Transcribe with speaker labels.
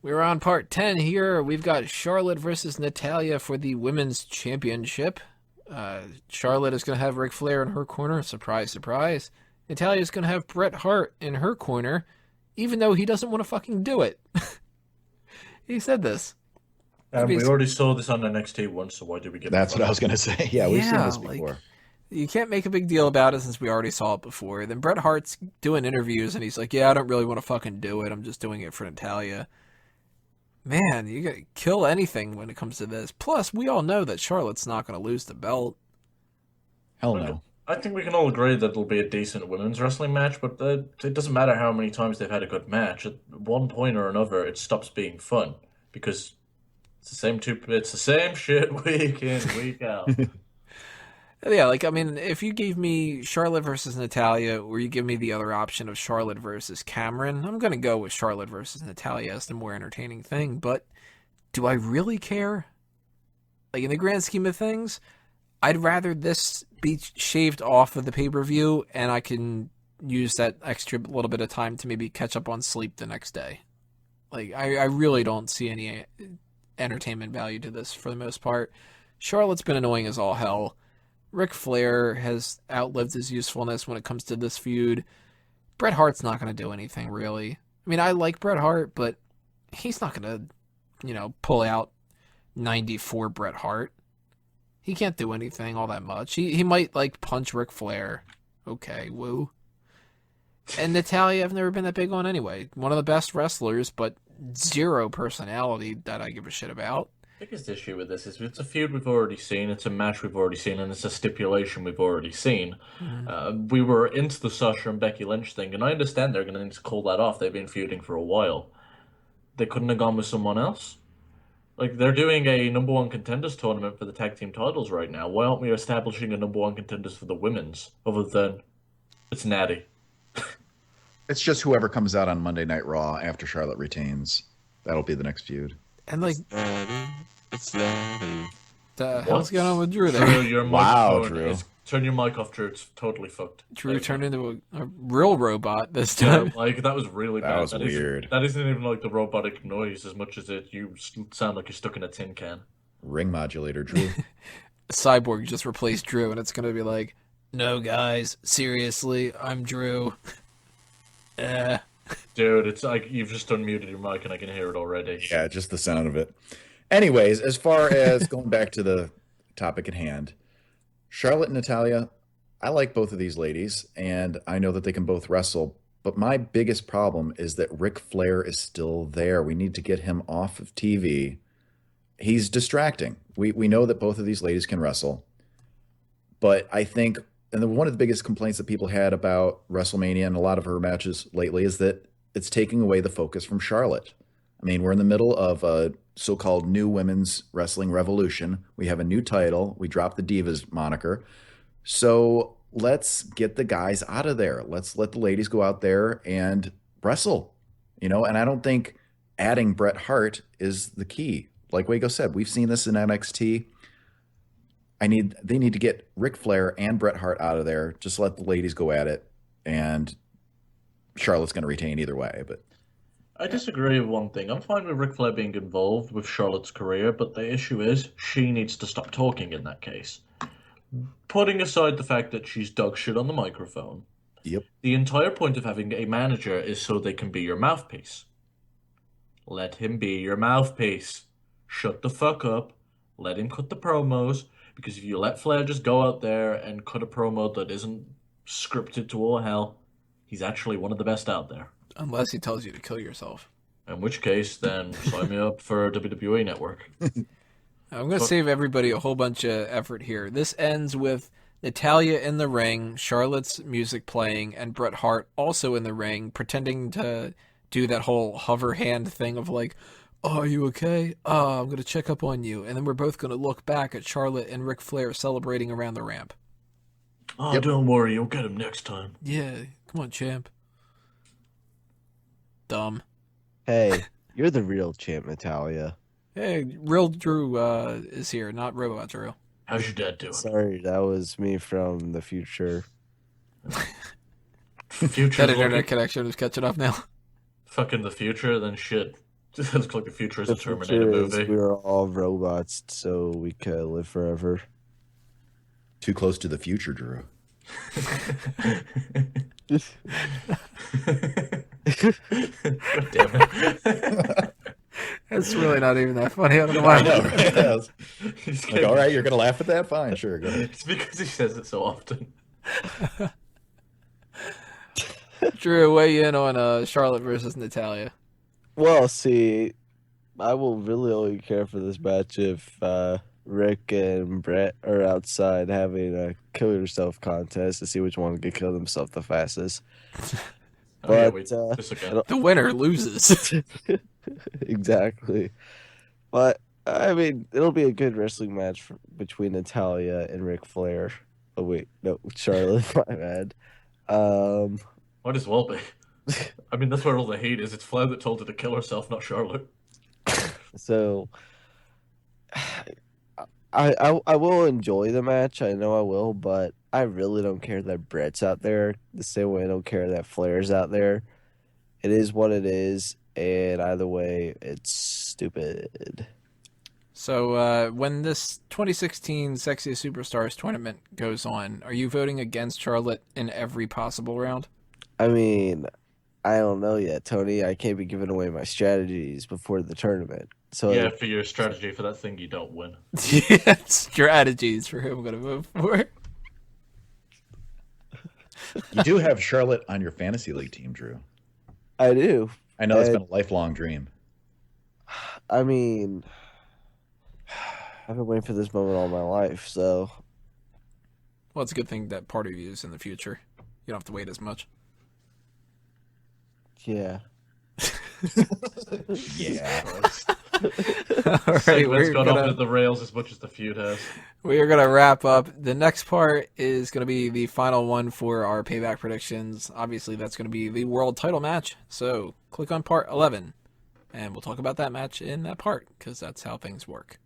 Speaker 1: We're on part 10 here. We've got Charlotte versus Natalya for the Women's Championship. Charlotte is going to have Ric Flair in her corner. Surprise, surprise. Natalya is going to have Bret Hart in her corner, even though he doesn't want to fucking do it. He said this.
Speaker 2: We already saw this on NXT once, so why did we get
Speaker 3: That's what I was going to say. Yeah, we've seen this before.
Speaker 1: Like, you can't make a big deal about it since we already saw it before. Then Bret Hart's doing interviews, and he's like, yeah, I don't really want to fucking do it. I'm just doing it for Natalya. Man, you gotta kill anything when it comes to this. Plus, we all know that Charlotte's not going to lose the belt.
Speaker 3: Hell no.
Speaker 2: I think we can all agree that it'll be a decent women's wrestling match, but it doesn't matter how many times they've had a good match. At one point or another, it stops being fun because it's the same shit week in, week out.
Speaker 1: Yeah, like, I mean, if you gave me Charlotte versus Natalya, or you give me the other option of Charlotte versus Cameron, I'm going to go with Charlotte versus Natalya as the more entertaining thing, but do I really care? Like, in the grand scheme of things, I'd rather this be shaved off of the pay-per-view, and I can use that extra little bit of time to maybe catch up on sleep the next day. Like, I really don't see any entertainment value to this for the most part. Charlotte's been annoying as all hell. Ric Flair has outlived his usefulness when it comes to this feud. Bret Hart's not going to do anything, really. I mean, I like Bret Hart, but he's not going to, pull out 94 Bret Hart. He can't do anything all that much. He might, punch Ric Flair. Okay, woo. And Natalya, I've never been that big on anyway. One of the best wrestlers, but zero personality that I give a shit about.
Speaker 2: Biggest issue with this is it's a feud we've already seen, it's a match we've already seen, and it's a stipulation we've already seen. Mm-hmm. We were into the Sasha and Becky Lynch thing, and I understand they're going to need to call that off. They've been feuding for a while. They couldn't have gone with someone else? Like, they're doing a number one contenders tournament for the tag team titles right now. Why aren't we establishing a number one contenders for the women's, other than it's Natty?
Speaker 3: It's just whoever comes out on Monday Night Raw after Charlotte retains. That'll be the next feud.
Speaker 1: And
Speaker 4: it's Natty.
Speaker 1: The hell's going on with Drew there?
Speaker 2: Drew, your
Speaker 3: Drew.
Speaker 2: Turn your mic off, Drew. It's totally fucked.
Speaker 1: Drew turned into a real robot this time.
Speaker 2: Yeah, that was really bad.
Speaker 3: That was weird.
Speaker 2: That isn't even like the robotic noise as much as you sound like you're stuck in a tin can.
Speaker 3: Ring modulator, Drew.
Speaker 1: Cyborg just replaced Drew, and it's going to be like, no, guys, seriously, I'm Drew.
Speaker 2: Dude, it's like you've just unmuted your mic and I can hear it already.
Speaker 3: Yeah, just the sound of it. Anyways, as far as going back to the topic at hand, Charlotte and Natalya, I like both of these ladies, and I know that they can both wrestle, but my biggest problem is that Ric Flair is still there. We need to get him off of TV. He's distracting. We know that both of these ladies can wrestle, but I think, and one of the biggest complaints that people had about WrestleMania and a lot of her matches lately is that it's taking away the focus from Charlotte. I mean, we're in the middle of a so-called new women's wrestling revolution. We have a new title. We dropped the Divas moniker. So let's get the guys out of there. Let's let the ladies go out there and wrestle, and I don't think adding Bret Hart is the key. Like Waco said, we've seen this in NXT. They need to get Ric Flair and Bret Hart out of there. Just let the ladies go at it, and Charlotte's going to retain either way. But
Speaker 2: I disagree with one thing. I'm fine with Ric Flair being involved with Charlotte's career, but the issue is she needs to stop talking in that case. Putting aside the fact that she's dog shit on the microphone,
Speaker 3: yep.
Speaker 2: The entire point of having a manager is so they can be your mouthpiece. Let him be your mouthpiece. Shut the fuck up. Let him cut the promos. Because if you let Flair just go out there and cut a promo that isn't scripted to all hell, he's actually one of the best out there.
Speaker 1: Unless he tells you to kill yourself.
Speaker 2: In which case, then sign me up for WWE Network.
Speaker 1: I'm going to save everybody a whole bunch of effort here. This ends with Natalya in the ring, Charlotte's music playing, and Bret Hart also in the ring, pretending to do that whole hover hand thing of like, oh, are you okay? Oh, I'm going to check up on you. And then we're both going to look back at Charlotte and Ric Flair celebrating around the ramp.
Speaker 2: Oh, yep. Don't worry. You'll get him next time.
Speaker 1: Yeah. Come on, champ. Dumb.
Speaker 4: Hey, you're the real champ, Natalya.
Speaker 1: Hey, real Drew is here, not Robot Drew.
Speaker 2: How's your dad doing?
Speaker 4: Sorry, that was me from the future.
Speaker 1: That internet connection is catching up now.
Speaker 2: Fucking the future, then shit. It looks like the future is
Speaker 4: The
Speaker 2: a Terminator
Speaker 4: future is
Speaker 2: movie.
Speaker 4: we are all robots, so we could live forever.
Speaker 3: Too close to the future, Drew.
Speaker 2: God damn it.
Speaker 1: It's really not even that funny. I don't know
Speaker 3: I
Speaker 1: why.
Speaker 3: know, right? Yeah,
Speaker 2: He's
Speaker 3: like,
Speaker 2: getting-
Speaker 3: all right, you're gonna laugh at that? Fine, sure, go ahead.
Speaker 2: It's because he says it so often.
Speaker 1: Drew, weigh in on Charlotte versus Natalya.
Speaker 4: Well, see, I will really only care for this match if Rick and Brett are outside having a kill yourself contest to see which one can kill themselves the fastest.
Speaker 2: Oh, yeah,
Speaker 4: But,
Speaker 2: wait, this
Speaker 4: I
Speaker 2: again.
Speaker 4: don't-
Speaker 1: The winner loses.
Speaker 4: Exactly. But I mean, it'll be a good wrestling match between Natalya and Ric Flair. Oh wait, no, Charlotte. My bad.
Speaker 2: Might as well be. I mean, that's where all the hate is. It's Flair that told her to kill herself, not Charlotte.
Speaker 4: So I will enjoy the match. I know I will, but I really don't care that Brett's out there the same way I don't care that Flair's out there. It is what it is, and either way, it's stupid.
Speaker 1: So when this 2016 Sexiest Superstars tournament goes on, are you voting against Charlotte in every possible round?
Speaker 4: I mean, I don't know yet, Tony. I can't be giving away my strategies before the tournament. So
Speaker 2: Yeah, for your strategy for that thing, you don't win.
Speaker 1: Yeah, strategies for who I'm going to vote for.
Speaker 3: You do have Charlotte on your fantasy league team, Drew.
Speaker 4: I do.
Speaker 3: I know it's been a lifelong dream.
Speaker 4: I mean, I've been waiting for this moment all my life, so
Speaker 1: Well, it's a good thing that part of you is in the future. You don't have to wait as much.
Speaker 4: yeah.
Speaker 3: Yeah.
Speaker 1: All right,
Speaker 2: Segment's gone off the rails as much as the feud has.
Speaker 1: we are gonna wrap up. The next part is gonna be the final one for our payback predictions. Obviously, that's gonna be the world title match. So click on part 11, and we'll talk about that match in that part because that's how things work.